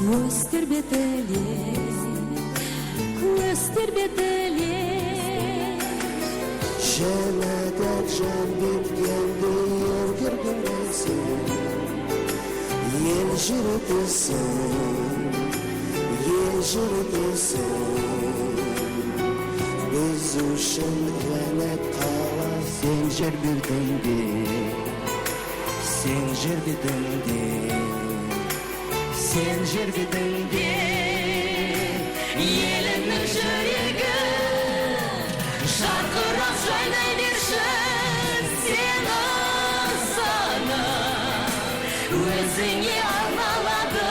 көз тербетіле Жәнәдәк жан біткенді ергіргін бәлсін Ел жүрдесін Біз үшін ғанат қала Сен жер бердіңде Сен жер бердіңде Еліңнің жүрегі жарқырап жайнай бершін сен ызаны өзіңе арналады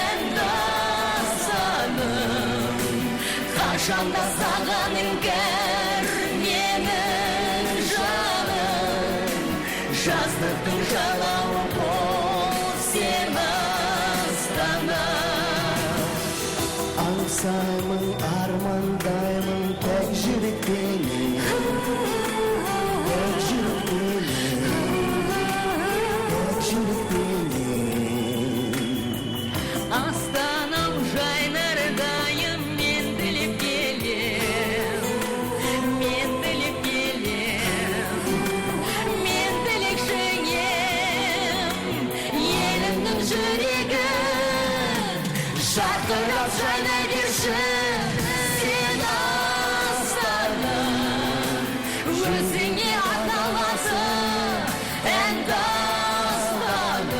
ән дастаным қашанда саған іңкәр менің жаным жаздықтың жалауы бол сен астанам Аңсаймын, армандаймын тәк жүрекпенен Астанам жайнардайым мен тілеп келем мен тілекшің ем елімнің жүрегі жарқырап жайнай бершін сен астаным өзіңе арналасың ән дастаным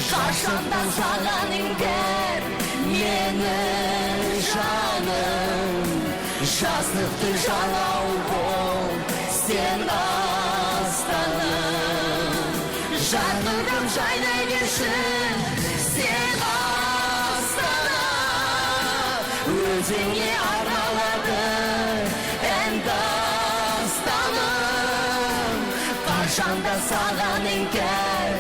қашанда саған іңкәр менің жаным жаздықтың жалауы бол сен астаным жарқырап жайнай бершін сен өзіңе арналады ән дастаным қашанда саған іңкәр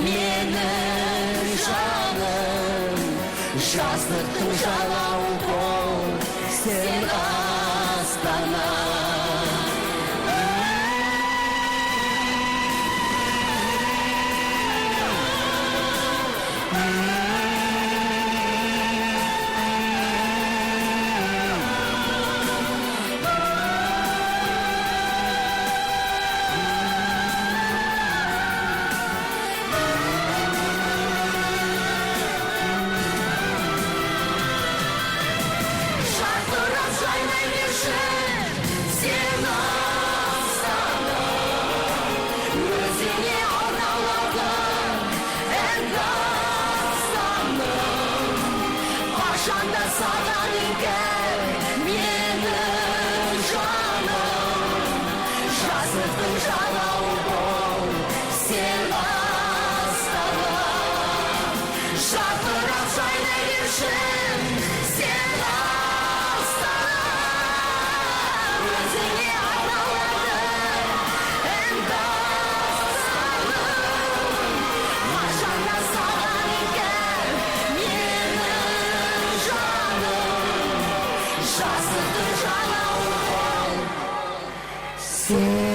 менің жаным жаздықтың жалауы бол сен астанам Қашанда саған іңкәр менің жаным жаздықтың жалауы бол сен астанам жарқырап жайнай бершін сен астанам өзіңе арналады ән дастаным қашанда саған іңкәр жаздықтың жалауы бол Сен